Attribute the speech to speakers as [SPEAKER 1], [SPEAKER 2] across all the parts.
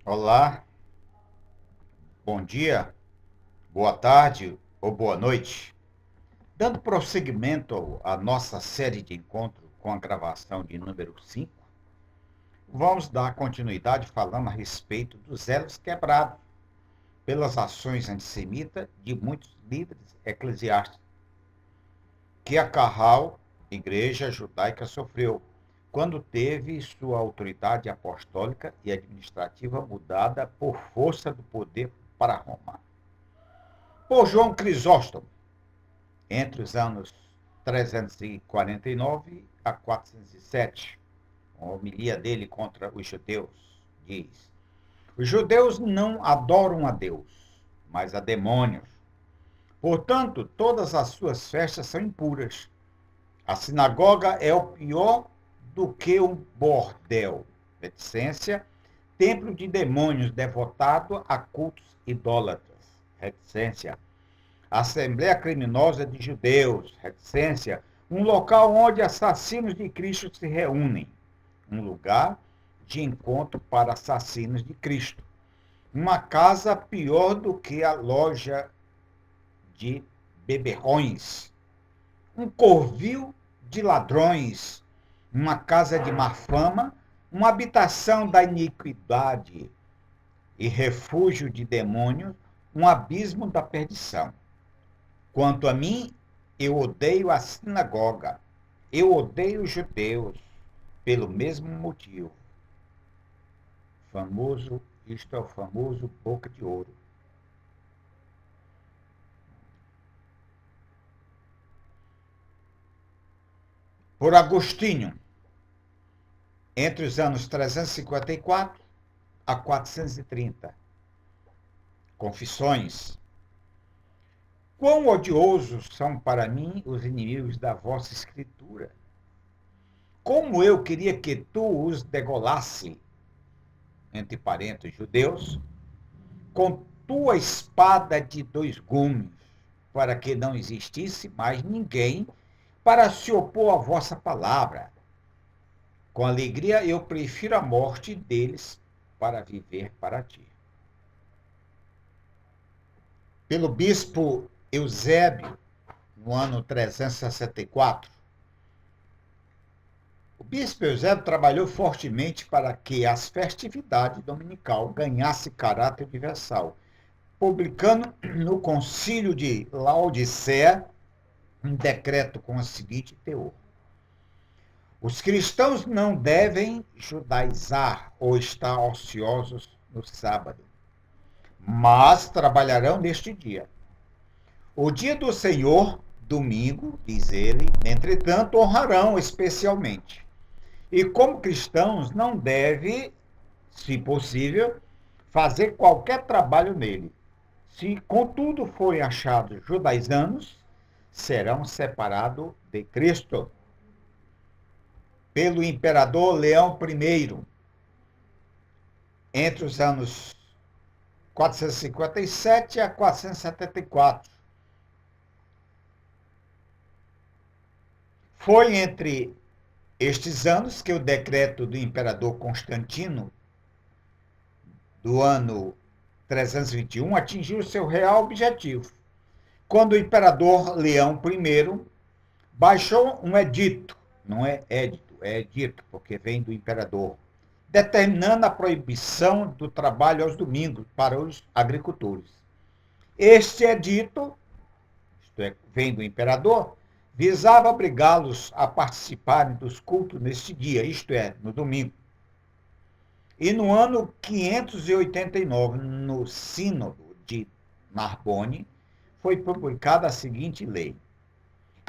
[SPEAKER 1] Olá, bom dia, boa tarde ou boa noite. Dando prosseguimento à nossa série de encontros com a gravação de número 5, vamos dar continuidade falando a respeito dos elos quebrados pelas ações antissemitas de muitos líderes eclesiásticos que a Carral, Igreja Judaica, sofreu quando teve sua autoridade apostólica e administrativa mudada por força do poder para Roma. Por João Crisóstomo, entre os anos 349 a 407. A homilia dele contra os judeus diz: os judeus não adoram a Deus, mas a demônios. Portanto, todas as suas festas são impuras. A sinagoga é o pior do que um bordel. Reticência, templo de demônios devotado a cultos idólatras. Reticência, Assembleia Criminosa de Judeus, reticência, um local onde assassinos de Cristo se reúnem, um lugar de encontro para assassinos de Cristo, uma casa pior do que a loja de beberrões, um covil de ladrões, uma casa de má fama, uma habitação da iniquidade e refúgio de demônios, um abismo da perdição. Quanto a mim, eu odeio a sinagoga, eu odeio os judeus, pelo mesmo motivo. Isto é o famoso boca de ouro. Por Agostinho, entre os anos 354 a 430. Confissões. Quão odiosos são para mim os inimigos da vossa escritura. Como eu queria que tu os degolasse, entre parênteses, judeus, com tua espada de dois gumes, para que não existisse mais ninguém para se opor à vossa palavra. Com alegria eu prefiro a morte deles para viver para ti. Pelo bispo Eusébio, no ano 364, o bispo Eusébio trabalhou fortemente para que as festividades dominical ganhassem caráter universal, publicando no Concílio de Laodicea um decreto com o seguinte teor: os cristãos não devem judaizar ou estar ociosos no sábado, mas trabalharão neste dia. O dia do Senhor, domingo, diz ele, entretanto, honrarão especialmente. E como cristãos, não deve, se possível, fazer qualquer trabalho nele. Se, contudo, forem achados judaizanos, serão separados de Cristo. Pelo imperador Leão I, entre os anos 457 a 474. Foi entre estes anos que o decreto do imperador Constantino, do ano 321, atingiu seu real objetivo, quando o imperador Leão I baixou um edito, não é édito, é edito, porque vem do imperador, determinando a proibição do trabalho aos domingos para os agricultores. Este edito, isto é, vem do imperador, visava obrigá-los a participarem dos cultos neste dia, isto é, no domingo. E no ano 589, no Sínodo de Narbonne, foi publicada a seguinte lei: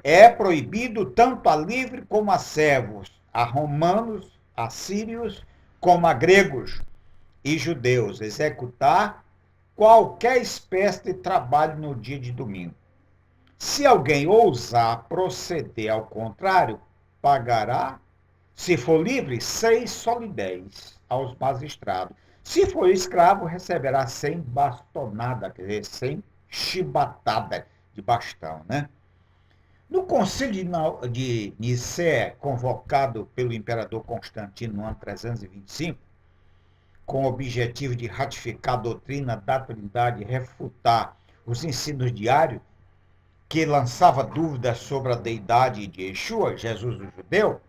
[SPEAKER 1] é proibido tanto a livre como a servos, a romanos, a sírios, como a gregos e judeus, executar qualquer espécie de trabalho no dia de domingo. Se alguém ousar proceder ao contrário, pagará, se for livre, 6 solidéis aos magistrados. Se for escravo, receberá 100 bastonadas, quer dizer, 100 chibatada de bastão, né? No concílio de Nicéia, convocado pelo imperador Constantino no ano 325, com o objetivo de ratificar a doutrina da Trindade e refutar os ensinos diários, que lançava dúvidas sobre a deidade de Yeshua, Jesus o judeu,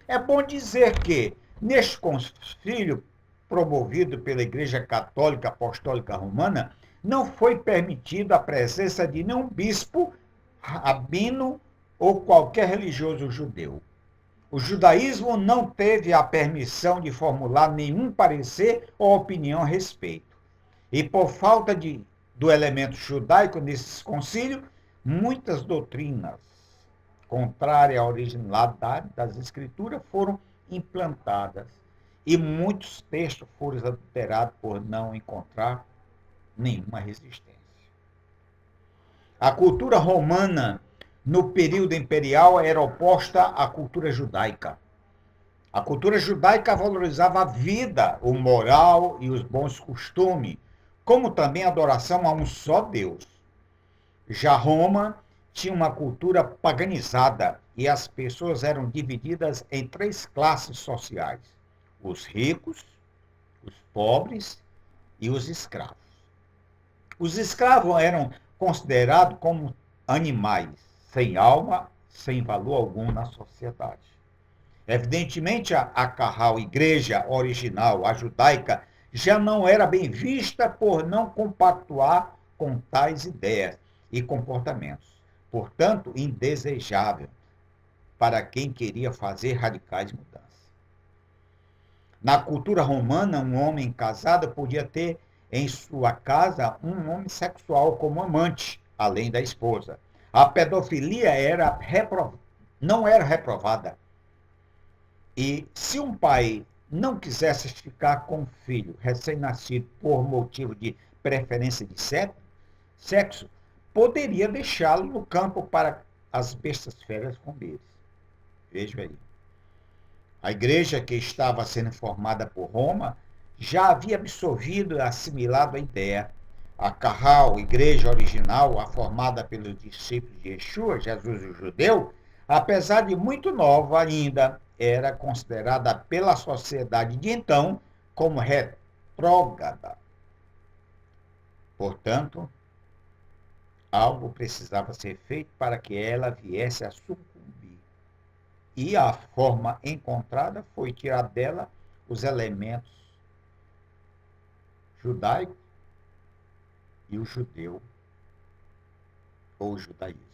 [SPEAKER 1] é bom dizer que, neste concílio promovido pela Igreja Católica Apostólica Romana, não foi permitida a presença de nenhum bispo, rabino ou qualquer religioso judeu. O judaísmo não teve a permissão de formular nenhum parecer ou opinião a respeito. E por falta do elemento judaico nesse concílio, muitas doutrinas contrárias à originalidade das escrituras foram implantadas e muitos textos foram adulterados por não encontrar nenhuma resistência. A cultura romana, no período imperial, era oposta à cultura judaica. A cultura judaica valorizava a vida, o moral e os bons costumes, como também a adoração a um só Deus. Já Roma tinha uma cultura paganizada e as pessoas eram divididas em 3 classes sociais: os ricos, os pobres e os escravos. Os escravos eram considerados como animais, sem alma, sem valor algum na sociedade. Evidentemente, a carral igreja original, a judaica, já não era bem vista por não compactuar com tais ideias e comportamentos. Portanto, indesejável para quem queria fazer radicais mudanças. Na cultura romana, um homem casado podia ter em sua casa um homem sexual como amante, além da esposa. A pedofilia não era reprovada. E se um pai não quisesse ficar com o filho recém-nascido por motivo de preferência de sexo, poderia deixá-lo no campo para as bestas feras comerem. Veja aí. A igreja que estava sendo formada por Roma já havia absorvido e assimilado a ideia. A carral, igreja original, a formada pelos discípulos de Yeshua, Jesus o judeu, apesar de muito nova ainda, era considerada pela sociedade de então como retrógrada. Portanto, algo precisava ser feito para que ela viesse a sucumbir. E a forma encontrada foi tirar dela os elementos judaico e o judeu, ou o judaísmo.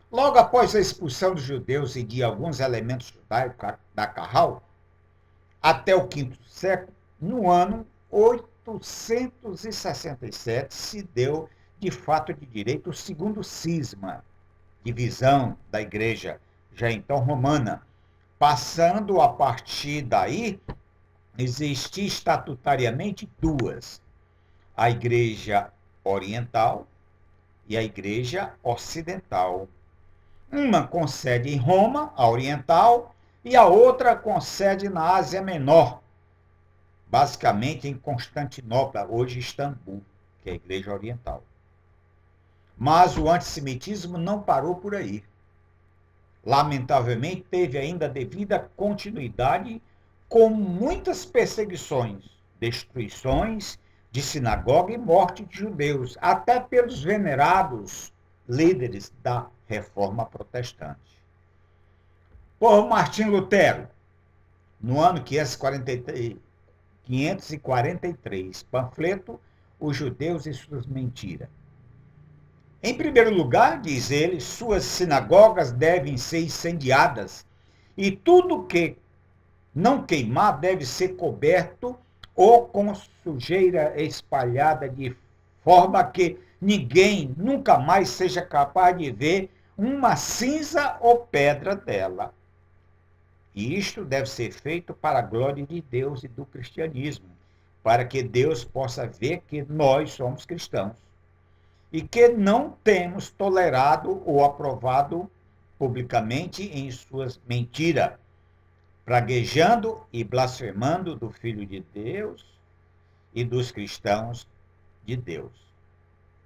[SPEAKER 1] Logo após a expulsão dos judeus e de alguns elementos judaicos da carral, até o V século, no ano 867, se deu, de fato de direito, o segundo cisma, divisão da igreja, já então romana, passando a partir daí, existir estatutariamente 2, a igreja oriental e a igreja ocidental. Uma com sede em Roma, a oriental, e a outra com sede na Ásia Menor, basicamente em Constantinopla, hoje Istambul, que é a igreja oriental. Mas o antissemitismo não parou por aí. Lamentavelmente, teve ainda devida continuidade com muitas perseguições, destruições de sinagoga e morte de judeus, até pelos venerados líderes da Reforma Protestante. Por Martim Lutero, no ano 543, panfleto Os Judeus e Suas Mentiras. Em primeiro lugar, diz ele, suas sinagogas devem ser incendiadas e tudo que não queimar deve ser coberto ou com sujeira espalhada de forma que ninguém nunca mais seja capaz de ver uma cinza ou pedra dela. E isto deve ser feito para a glória de Deus e do cristianismo, para que Deus possa ver que nós somos cristãos e que não temos tolerado ou aprovado publicamente em suas mentiras, praguejando e blasfemando do Filho de Deus e dos cristãos de Deus.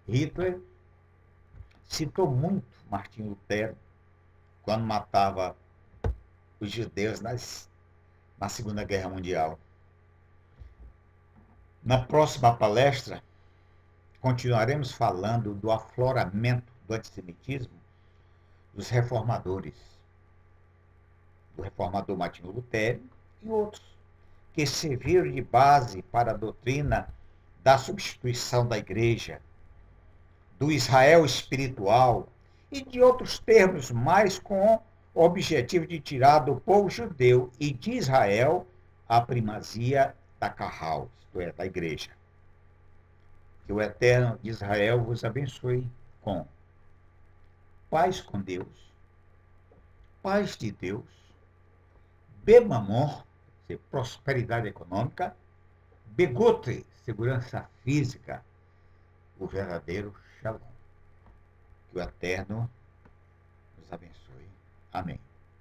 [SPEAKER 1] Hitler citou muito Martim Lutero quando matava os judeus na Segunda Guerra Mundial. Na próxima palestra, continuaremos falando do afloramento do antissemitismo dos reformadores, do reformador Martinho Lutero e outros, que serviram de base para a doutrina da substituição da igreja, do Israel espiritual e de outros termos mais com o objetivo de tirar do povo judeu e de Israel a primazia da Kahal, isto é, da igreja. Que o Eterno de Israel vos abençoe com paz com Deus, paz de Deus, Bemamor, prosperidade econômica, Begote, segurança física, o verdadeiro Shalom. Que o Eterno nos abençoe. Amém.